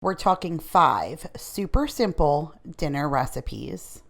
We're talking 5 super simple dinner recipes.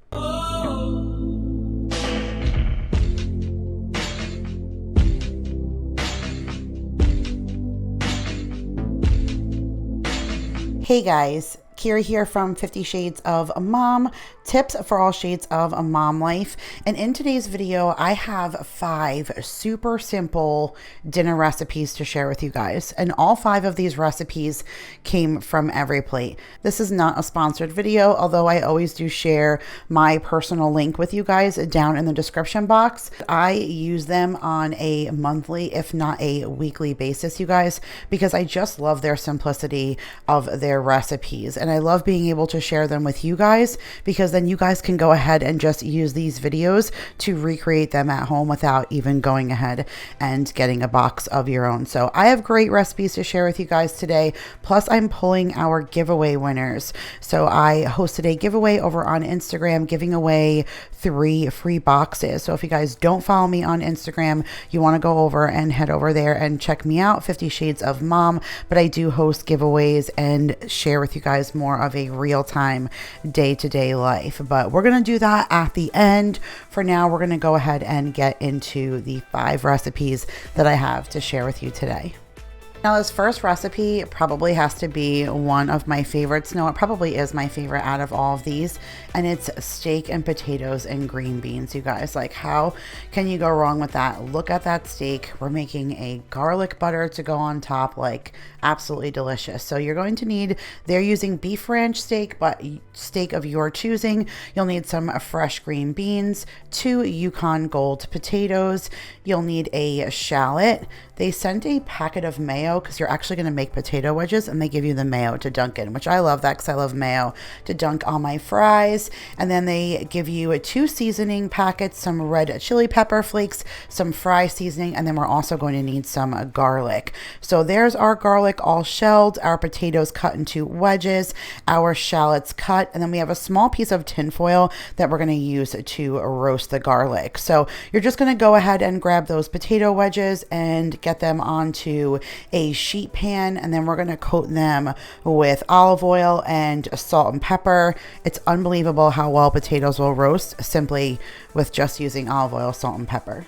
Hey guys, Kira here from 50 Shades of Mom, tips for all shades of a mom life. And in today's video, I have 5 super simple dinner recipes to share with you guys. And all 5 of these recipes came from Every Plate. This is not a sponsored video, although I always do share my personal link with you guys down in the description box. I use them on a monthly, if not a weekly basis, you guys, because I just love their simplicity of their recipes. And I love being able to share them with you guys because then you guys can go ahead and just use these videos to recreate them at home without even going ahead and getting a box of your own. So I have great recipes to share with you guys today. Plus I'm pulling our giveaway winners. So I hosted a giveaway over on Instagram, giving away 3 free boxes. So if you guys don't follow me on Instagram, you want to go over and head over there and check me out, 50 Shades of Mom. But I do host giveaways and share with you guys more of a real-time day-to-day life. But we're going to do that at the end. For now, we're going to go ahead and get into the 5 recipes that I have to share with you today. Now, this first recipe probably has to be one of my favorites. No, it probably is my favorite out of all of these. And it's steak and potatoes and green beans, you guys. Like, how can you go wrong with that? Look at that steak. We're making a garlic butter to go on top, like absolutely delicious. So you're going to need, they're using beef ranch steak, but steak of your choosing. You'll need some fresh green beans, 2 Yukon Gold potatoes. You'll need a shallot. They sent a packet of mayo because you're actually going to make potato wedges, and they give you the mayo to dunk in, which I love that because I love mayo to dunk on my fries. And then they give you 2 seasoning packets, some red chili pepper flakes, some fry seasoning, and then we're also going to need some garlic. So there's our garlic all shelled, our potatoes cut into wedges, our shallots cut, and then we have a small piece of tin foil that we're going to use to roast the garlic. So you're just going to go ahead and grab those potato wedges and get them onto a sheet pan, and then we're going to coat them with olive oil and salt and pepper. It's unbelievable how well potatoes will roast simply with just using olive oil, salt, and pepper.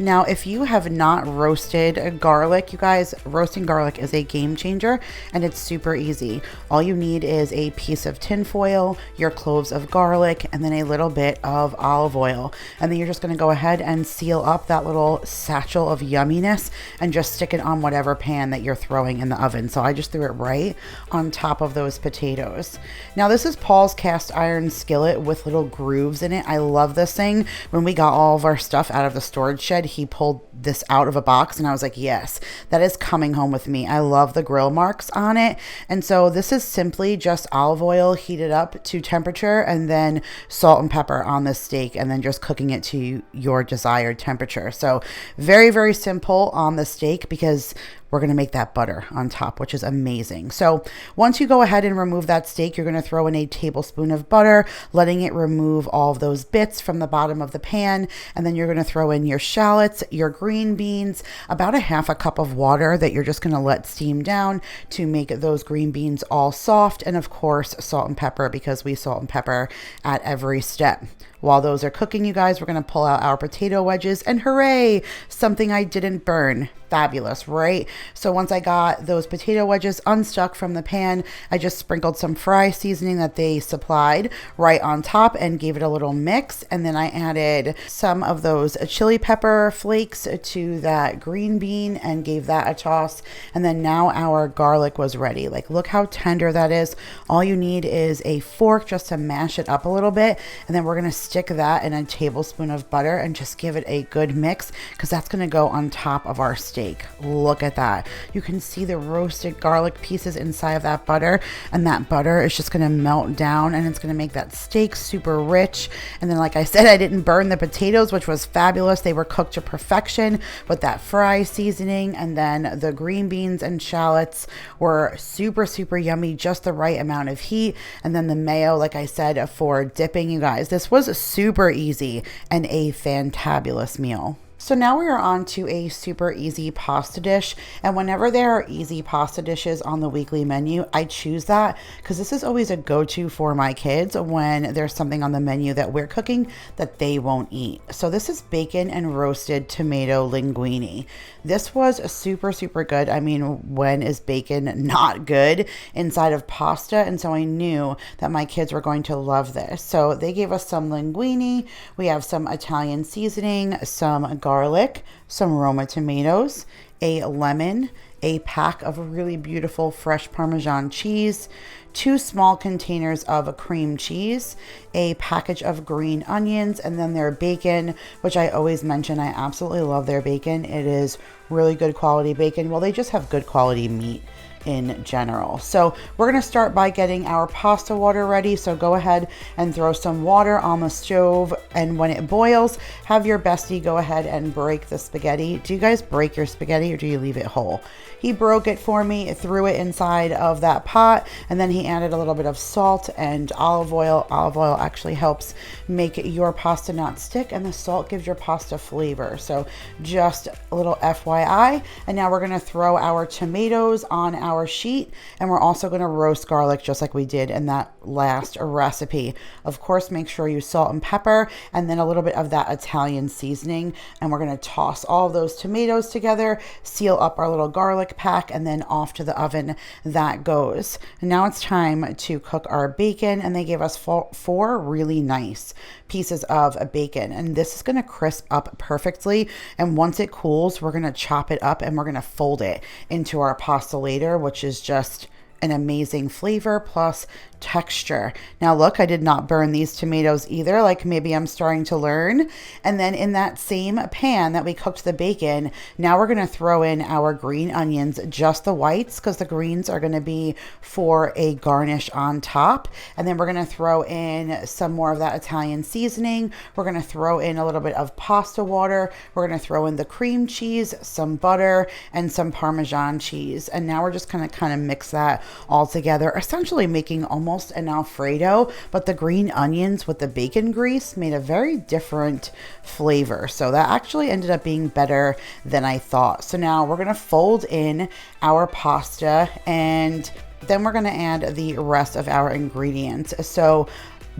Now, if you have not roasted garlic, you guys, roasting garlic is a game changer and it's super easy. All you need is a piece of tin foil, your cloves of garlic, and then a little bit of olive oil. And then you're just going to go ahead and seal up that little satchel of yumminess and just stick it on whatever pan that you're throwing in the oven. So I just threw it right on top of those potatoes. Now, this is Paul's cast iron skillet with little grooves in it. I love this thing. When we got all of our stuff out of the storage shed, he pulled this out of a box and I was like, yes, that is coming home with me. I love the grill marks on it. And so this is simply just olive oil heated up to temperature and then salt and pepper on the steak and then just cooking it to your desired temperature. So very, very simple on the steak because we're going to make that butter on top, which is amazing. So once you go ahead and remove that steak, you're going to throw in a tablespoon of butter, letting it remove all of those bits from the bottom of the pan. And then you're going to throw in your shallots, your green beans, about a half a cup of water that you're just going to let steam down to make those green beans all soft. And of course, salt and pepper, because we salt and pepper at every step. While those are cooking, you guys, we're going to pull out our potato wedges and hooray, something I didn't burn. Fabulous, right? So once I got those potato wedges unstuck from the pan, I just sprinkled some fry seasoning that they supplied right on top and gave it a little mix. And then I added some of those chili pepper flakes to that green bean and gave that a toss. And then now our garlic was ready. Like, look how tender that is. All you need is a fork just to mash it up a little bit. And then we're going to stick that in a tablespoon of butter and just give it a good mix because that's going to go on top of our steak. Look at that. You can see the roasted garlic pieces inside of that butter, and that butter is just going to melt down and it's going to make that steak super rich. And then, like I said, I didn't burn the potatoes, which was fabulous. They were cooked to perfection with that fry seasoning, and then the green beans and shallots were super, super yummy, just the right amount of heat. And then the mayo, like I said, for dipping, you guys. This was super easy and a fantabulous meal. So now we are on to a super easy pasta dish. And whenever there are easy pasta dishes on the weekly menu, I choose that because this is always a go-to for my kids when there's something on the menu that we're cooking that they won't eat. So this is bacon and roasted tomato linguine. This was super, super good. I mean, when is bacon not good inside of pasta? And so I knew that my kids were going to love this. So they gave us some linguine. We have some Italian seasoning, some garlic, some Roma tomatoes, a lemon, a pack of really beautiful fresh Parmesan cheese, 2 small containers of cream cheese, a package of green onions, and then their bacon, which I always mention. I absolutely love their bacon. It is really good quality bacon. Well, they just have good quality meat in general. So we're going to start by getting our pasta water ready. So go ahead and throw some water on the stove, and when it boils, have your bestie go ahead and break the spaghetti. Do you guys break your spaghetti or do you leave it whole? He broke it for me, threw it inside of that pot, and then he added a little bit of salt and olive oil. Olive oil actually helps make your pasta not stick, and the salt gives your pasta flavor. So just a little FYI. And now we're going to throw our tomatoes on our sheet, and we're also going to roast garlic just like we did in that last recipe. Of course, make sure you salt and pepper, and then a little bit of that Italian seasoning, and we're going to toss all of those tomatoes together, seal up our little garlic pack, and then off to the oven that goes. And now it's time to cook our bacon, and they gave us 4 really nice pieces of bacon, and this is going to crisp up perfectly. And once it cools, we're going to chop it up and we're going to fold it into our pasta later, which is just an amazing flavor plus texture. Now look, I did not burn these tomatoes either, like maybe I'm starting to learn. And then in that same pan that we cooked the bacon, now we're going to throw in our green onions, just the whites, because the greens are going to be for a garnish on top. And then we're going to throw in some more of that Italian seasoning. We're going to throw in a little bit of pasta water. We're going to throw in the cream cheese, some butter, and some Parmesan cheese. And now we're just going to kind of mix that all together, essentially making almost an Alfredo, but the green onions with the bacon grease made a very different flavor. So that actually ended up being better than I thought. So now we're going to fold in our pasta, and then we're going to add the rest of our ingredients. So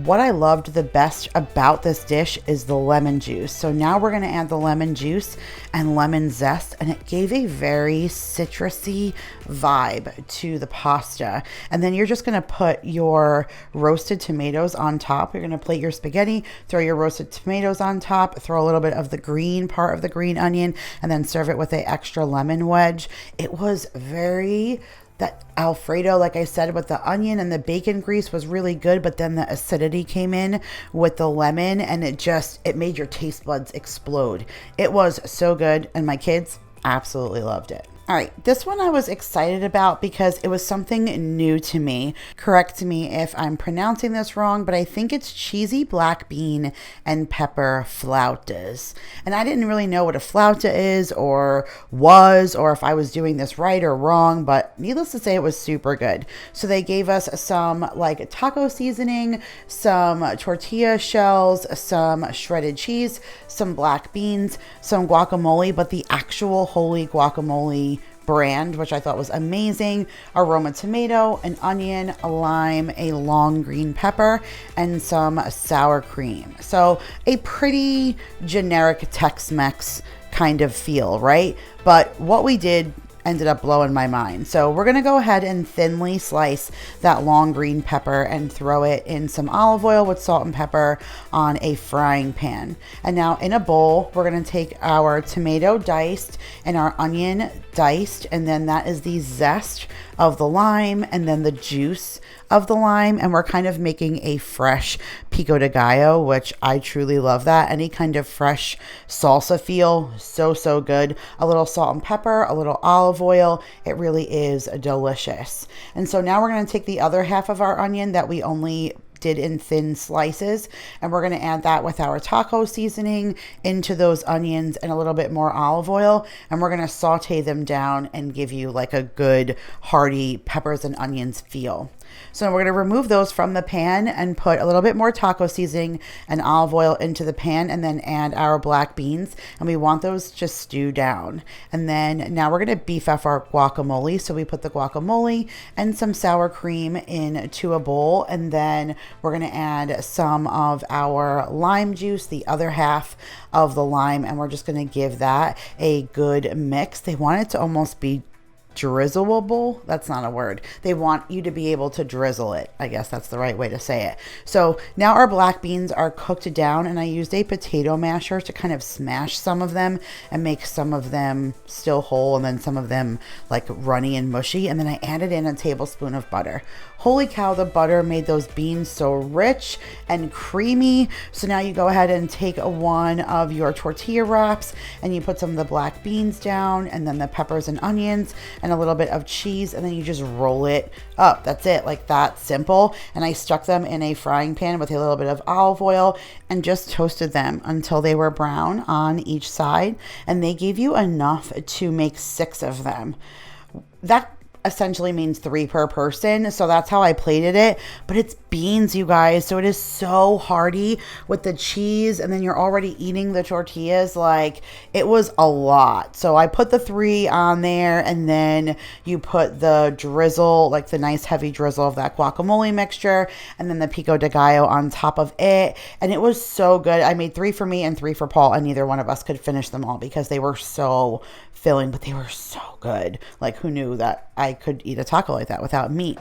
what I loved the best about this dish is the lemon juice. So now we're going to add the lemon juice and lemon zest, and it gave a very citrusy vibe to the pasta. And then you're just going to put your roasted tomatoes on top. You're going to plate your spaghetti, throw your roasted tomatoes on top, throw a little bit of the green part of the green onion, and then serve it with an extra lemon wedge. It was very... That Alfredo, like I said, with the onion and the bacon grease was really good, but then the acidity came in with the lemon, and it made your taste buds explode. It was so good, and my kids absolutely loved it. All right, this one I was excited about because it was something new to me. Correct me if I'm pronouncing this wrong, but I think it's cheesy black bean and pepper flautas. And I didn't really know what a flauta is or was, or if I was doing this right or wrong, but needless to say, it was super good. So they gave us some like taco seasoning, some tortilla shells, some shredded cheese, some black beans, some guacamole, but the actual holy guacamole brand, which I thought was amazing, a Roma tomato, an onion, a lime, a long green pepper, and some sour cream. So a pretty generic Tex-Mex kind of feel, right? But what we did ended up blowing my mind. So we're going to go ahead and thinly slice that long green pepper and throw it in some olive oil with salt and pepper on a frying pan. And now in a bowl, we're going to take our tomato diced and our onion diced, and then that is the zest of the lime and then the juice of the lime, and we're kind of making a fresh pico de gallo, which I truly love that. Any kind of fresh salsa feel, so good. A little salt and pepper, a little olive oil. It really is delicious. And so now we're going to take the other half of our onion that we only did in thin slices, and we're going to add that with our taco seasoning into those onions and a little bit more olive oil, and we're going to saute them down and give you like a good hearty peppers and onions feel. So we're going to remove those from the pan and put a little bit more taco seasoning and olive oil into the pan, and then add our black beans. And we want those to stew down. And then now we're going to beef up our guacamole. So we put the guacamole and some sour cream into a bowl, and then we're going to add some of our lime juice, the other half of the lime, and we're just going to give that a good mix. They want it to almost be drizzleable. That's not a word. They want you to be able to drizzle it. I guess that's the right way to say it. So now our black beans are cooked down, and I used a potato masher to kind of smash some of them and make some of them still whole, and then some of them like runny and mushy. And then I added in a tablespoon of butter. Holy cow, the butter made those beans so rich and creamy. So now you go ahead and take one of your tortilla wraps and you put some of the black beans down, and then the peppers and onions and a little bit of cheese, and then you just roll it up. That's it, like that simple. And I stuck them in a frying pan with a little bit of olive oil and just toasted them until they were brown on each side. And they gave you enough to make 6 of them. That essentially means 3 per person, so that's how I plated it. But it's beans, you guys, so it is so hearty with the cheese, and then you're already eating the tortillas. Like, it was a lot. So I put the 3 on there, and then you put the drizzle, like the nice heavy drizzle of that guacamole mixture, and then the pico de gallo on top of it. And it was so good. I made 3 for me and 3 for Paul, and neither one of us could finish them all because they were so filling, but they were so good. Like, who knew that I could eat a taco like that without meat?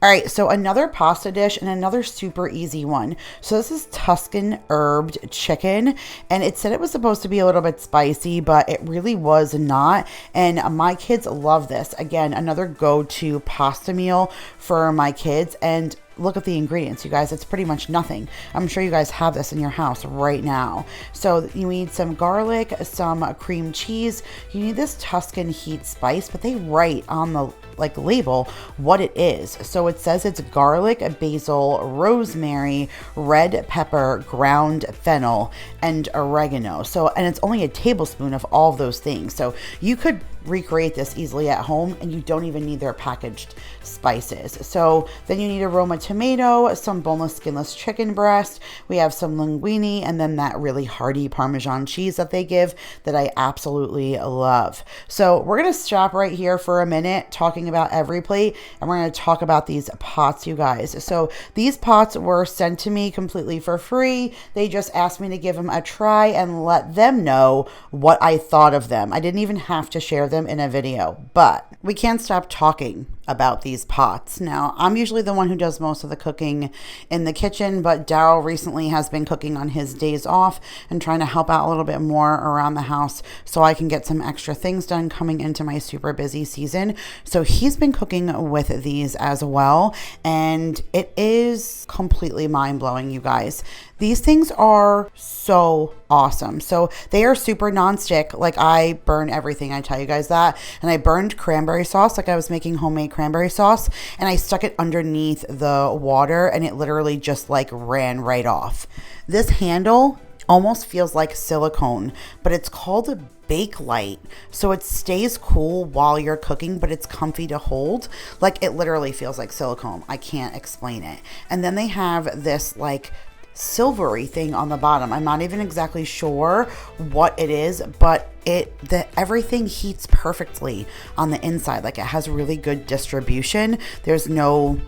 All right, so another pasta dish and another super easy one. So this is Tuscan herbed chicken, and it said it was supposed to be a little bit spicy, but it really was not. And my kids love this. Again, another go-to pasta meal for my kids. And look at the ingredients, you guys. It's pretty much nothing. I'm sure you guys have this in your house right now. So you need some garlic, some cream cheese. You need this Tuscan heat spice, but they write on the label what it is. So it says it's garlic, basil, rosemary, red pepper, ground fennel, and oregano. So, and it's only a tablespoon of all of those things. So you could recreate this easily at home, and you don't even need their packaged spices. So then you need a Roma tomato, some boneless skinless chicken breast. We have some linguine, and then that really hearty Parmesan cheese that they give that I absolutely love. So we're going to stop right here for a minute talking about every plate, and we're going to talk about these pots, you guys. So these pots were sent to me completely for free. They just asked me to give them a try and let them know what I thought of them. I didn't even have to share them in a video, but we can't stop talking about these pots. Now, I'm usually the one who does most of the cooking in the kitchen, but Daryl recently has been cooking on his days off and trying to help out a little bit more around the house so I can get some extra things done coming into my super busy season. So he's been cooking with these as well, and it is completely mind-blowing, you guys. These things are so awesome. So they are super nonstick. Like, I burn everything, I tell you guys that. And I burned cranberry sauce, like I was making homemade cranberry sauce, and I stuck it underneath the water, and it literally just like ran right off. This handle almost feels like silicone, but it's called a Bakelite, so it stays cool while you're cooking, but it's comfy to hold. Like, it literally feels like silicone. I can't explain it. And then they have this like silvery thing on the bottom. I'm not even exactly sure what it is, but everything heats perfectly on the inside. Like, it has really good distribution. There's no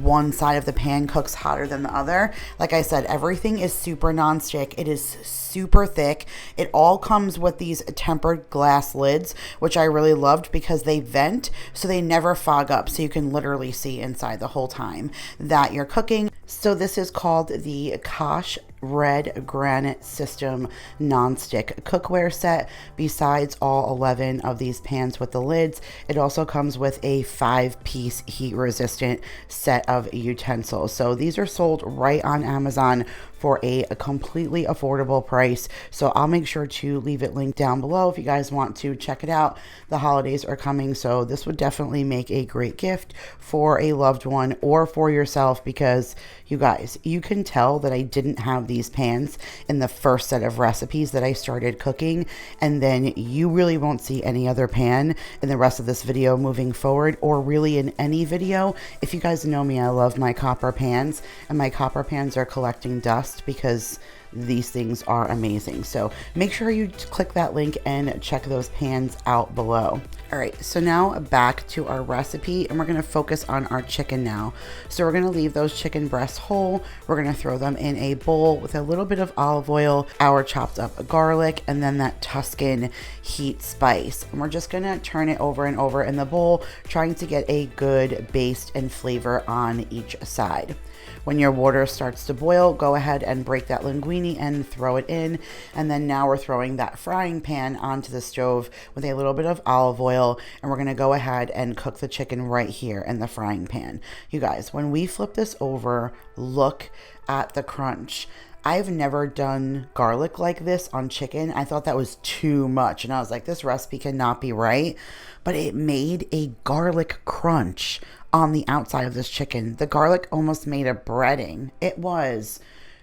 one side of the pan cooks hotter than the other. Like I said, everything is super nonstick. It is super thick. It all comes with these tempered glass lids, which I really loved because they vent, so they never fog up. So you can literally see inside the whole time that you're cooking. So this is called the Kosh Red Granite System nonstick cookware set. Besides all 11 of these pans with the lids, it also comes with a 5-piece heat resistant set of utensils. So these are sold right on Amazon for a completely affordable price. So I'll make sure to leave it linked down below if you guys want to check it out. The holidays are coming, so this would definitely make a great gift for a loved one or for yourself, because you guys, you can tell that I didn't have these pans in the first set of recipes that I started cooking, and then you really won't see any other pan in the rest of this video moving forward, or really in any video. If you guys know me, I love my copper pans, and my copper pans are collecting dust because these things are amazing. So make sure you click that link and check those pans out below. All right, so now back to our recipe, and we're gonna focus on our chicken now. So we're gonna leave those chicken breasts whole. We're gonna throw them in a bowl with a little bit of olive oil, our chopped up garlic, and then that Tuscan heat spice. And we're just gonna turn it over and over in the bowl, trying to get a good base and flavor on each side. When your water starts to boil, go ahead and break that linguine and throw it in. And then now we're throwing that frying pan onto the stove with a little bit of olive oil. And we're going to go ahead and cook the chicken right here in the frying pan. You guys, when we flip this over, look at the crunch. I've never done garlic like this on chicken. I thought that was too much. And I was like, this recipe cannot be right. But it made a garlic crunch on the outside of this chicken. The garlic almost made a breading. It was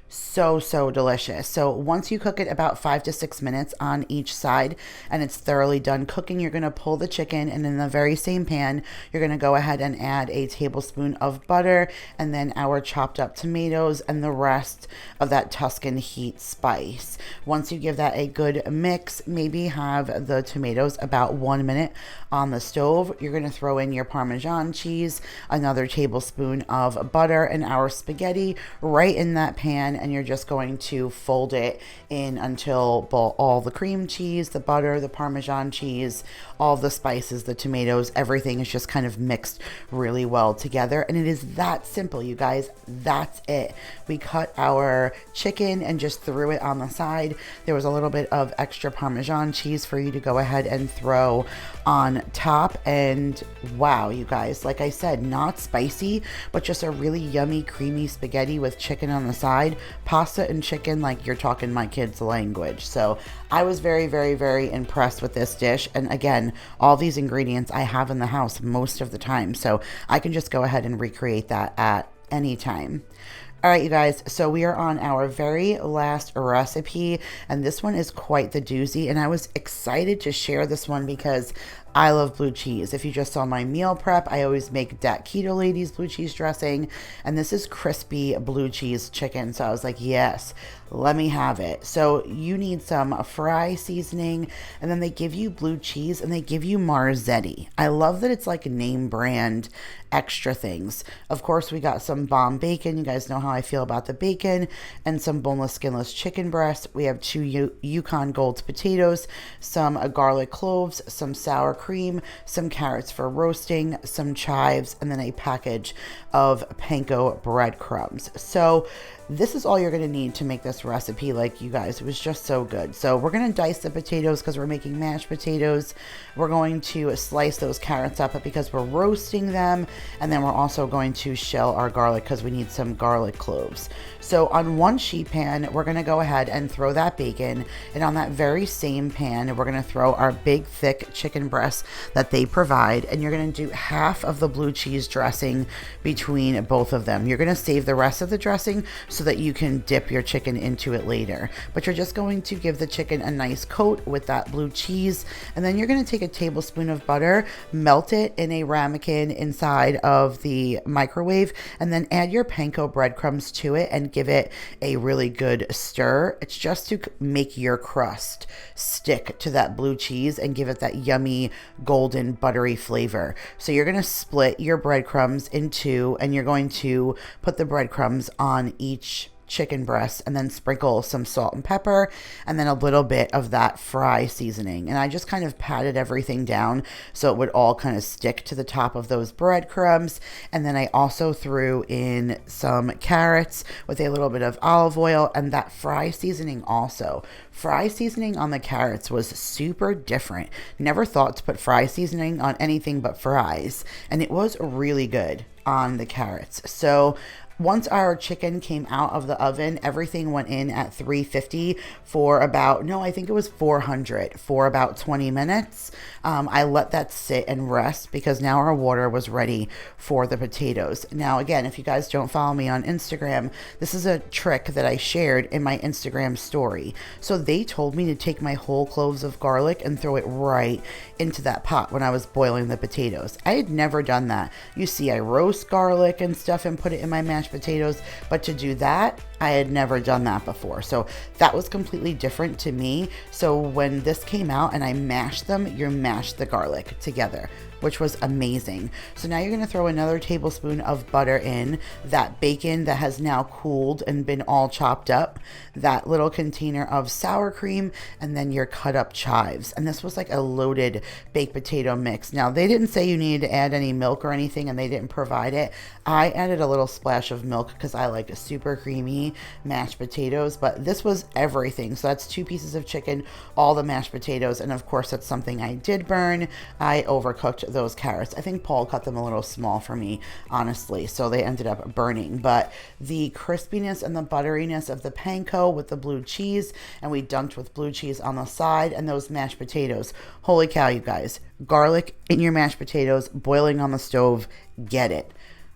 so delicious. So once you cook it about 5 to 6 minutes on each side and it's thoroughly done cooking, you're going to pull the chicken, and in the very same pan you're going to go ahead and add a tablespoon of butter, and then our chopped up tomatoes and the rest of that Tuscan heat spice. Once you give that a good mix, maybe have the tomatoes about 1 minute on the stove, you're going to throw in your Parmesan cheese, another tablespoon of butter, and our spaghetti right in that pan, and you're just going to fold it in until all the cream cheese, the butter, the Parmesan cheese, all the spices, the tomatoes, everything is just kind of mixed really well together. And it is that simple, you guys. That's it. We cut our chicken and just threw it on the side. There was a little bit of extra Parmesan cheese for you to go ahead and throw on top. And wow, you guys, like I said, not spicy, but just a really yummy, creamy spaghetti with chicken on the side. Pasta and chicken, like you're talking my kids' language. So I was very impressed with this dish. And again, all these ingredients I have in the house most of the time, so I can just go ahead and recreate that at any time. All right, you guys, so we are on our very last recipe, and this one is quite the doozy, and I was excited to share this one because I love blue cheese. If you just saw my meal prep, I always make that Keto Ladies blue cheese dressing, and this is crispy blue cheese chicken. So I was like, yes, let me have it. So you need some fry seasoning, and then they give you blue cheese and they give you Marzetti. I love that it's like name brand extra things. Of course, we got some bomb bacon. You guys know how I feel about the bacon, and some boneless, skinless chicken breast. We have 2 Yukon Golds potatoes, some garlic cloves, some sour cream, some carrots for roasting, some chives, and then a package of panko breadcrumbs. So this is all you're going to need to make this recipe. Like, you guys, it was just so good. So we're going to dice the potatoes because we're making mashed potatoes. We're going to slice those carrots up because we're roasting them. And then we're also going to shell our garlic because we need some garlic cloves. So on one sheet pan, we're going to go ahead and throw that bacon. And on that very same pan, we're going to throw our big, thick chicken breasts that they provide. And you're going to do half of the blue cheese dressing between both of them. You're going to save the rest of the dressing so that you can dip your chicken into it later. But you're just going to give the chicken a nice coat with that blue cheese. And then you're going to take a tablespoon of butter, melt it in a ramekin inside of the microwave, and then add your panko breadcrumbs to it and give it a really good stir. It's just to make your crust stick to that blue cheese and give it that yummy golden buttery flavor. So you're going to split your breadcrumbs in two, and you're going to put the breadcrumbs on each chicken breast and then sprinkle some salt and pepper and then a little bit of that fry seasoning. And I just kind of patted everything down so it would all kind of stick to the top of those breadcrumbs. And then I also threw in some carrots with a little bit of olive oil and that fry seasoning also. Fry seasoning on the carrots was super different. Never thought to put fry seasoning on anything but fries, and it was really good on the carrots. So Once our chicken came out of the oven, everything went in at 350 for about, no, I think it was 400 for about 20 minutes. I let that sit and rest because now our water was ready for the potatoes. Now, again, if you guys don't follow me on Instagram, this is a trick that I shared in my Instagram story. So they told me to take my whole cloves of garlic and throw it right into that pot when I was boiling the potatoes. I had never done that. You see, I roast garlic and stuff and put it in my mashed potatoes, but to do that, I had never done that before. So that was completely different to me. So when this came out and I mashed them, you mash the garlic together, which was amazing. So now you're going to throw another tablespoon of butter in, that bacon that has now cooled and been all chopped up, that little container of sour cream, and then your cut up chives. And this was like a loaded baked potato mix. Now they didn't say you needed to add any milk or anything, and they didn't provide it. I added a little splash of milk because I like a super creamy mashed potatoes, but this was everything. So that's 2 pieces of chicken, all the mashed potatoes, and of course that's something I did burn. I overcooked those carrots. I think Paul cut them a little small for me, honestly, so they ended up burning. But the crispiness and the butteriness of the panko with the blue cheese, and we dunked with blue cheese on the side, and those mashed potatoes. Holy cow, you guys. Garlic in your mashed potatoes, boiling on the stove. Get it.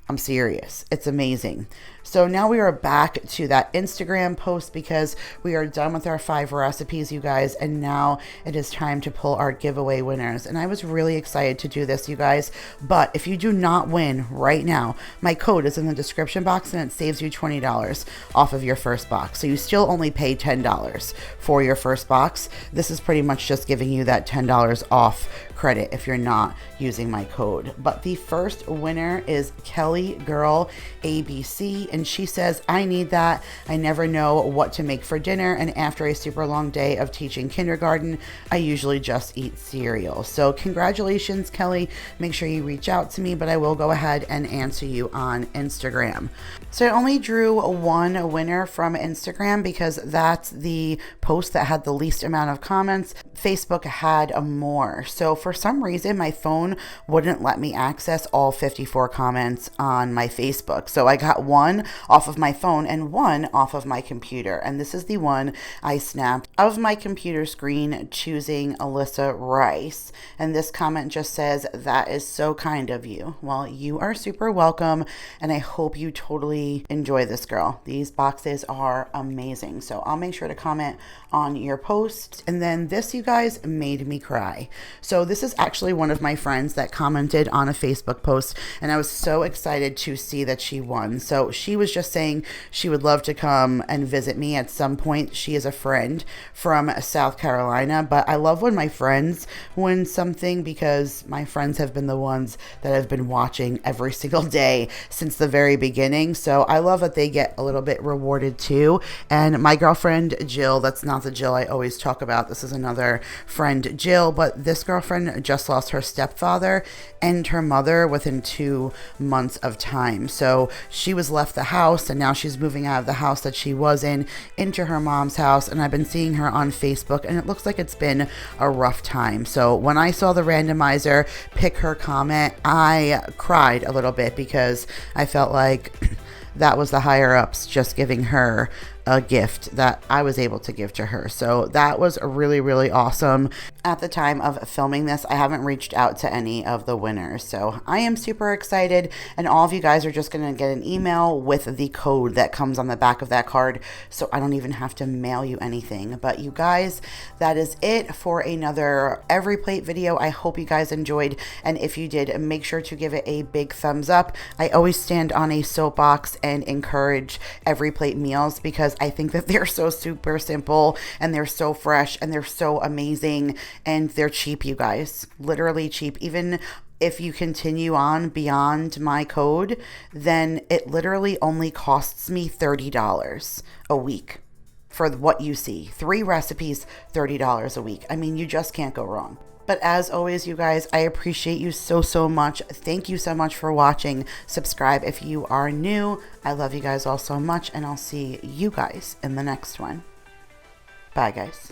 I'm serious. It's amazing. So now we are back to that Instagram post because we are done with our 5 recipes, you guys, and now it is time to pull our giveaway winners. And I was really excited to do this, you guys, but if you do not win right now, my code is in the description box and it saves you $20 off of your first box. So you still only pay $10 for your first box. This is pretty much just giving you that $10 off credit if you're not using my code. But the first winner is Kelly Girl ABC, and she says, I need that. I never know what to make for dinner, and after a super long day of teaching kindergarten, I usually just eat cereal. So congratulations, Kelly. Make sure you reach out to me, but I will go ahead and answer you on Instagram. So I only drew 1 winner from Instagram because that's the post that had the least amount of comments. Facebook had more. So for some reason, my phone wouldn't let me access all 54 comments on my Facebook. So I got 1 off of my phone and 1 off of my computer. And this is the one I snapped of my computer screen, choosing Alyssa Rice. And this comment just says, that is so kind of you. Well, you are super welcome. And I hope you totally enjoy this, girl. These boxes are amazing. So I'll make sure to comment on your post. And then this, you guys, made me cry. So this is actually one of my friends that commented on a Facebook post, and I was so excited to see that she won. So she was just saying she would love to come and visit me at some point. She is a friend from South Carolina, but I love when my friends win something because my friends have been the ones that have been watching every single day since the very beginning. So I love that they get a little bit rewarded too. And my girlfriend Jill, that's not the Jill I always talk about. This is another friend, Jill, but this girlfriend just lost her stepfather and her mother within 2 months of time. So she was left the house, and now she's moving out of the house that she was in into her mom's house. And I've been seeing her on Facebook, and it looks like it's been a rough time. So when I saw the randomizer pick her comment, I cried a little bit because I felt like that was the higher ups just giving her a gift that I was able to give to her. So that was really, really awesome. At the time of filming this, I haven't reached out to any of the winners. So I am super excited, and all of you guys are just going to get an email with the code that comes on the back of that card. So I don't even have to mail you anything. But you guys, that is it for another Every Plate video. I hope you guys enjoyed. And if you did, make sure to give it a big thumbs up. I always stand on a soapbox and encourage Every Plate meals because I think that they're so super simple, and they're so fresh, and they're so amazing, and they're cheap, you guys. Literally cheap. Even if you continue on beyond my code, then it literally only costs me $30 a week for what you see. 3 recipes, $30 a week. I mean, you just can't go wrong. But as always, you guys, I appreciate you so, so much. Thank you so much for watching. Subscribe if you are new. I love you guys all so much, and I'll see you guys in the next one. Bye, guys.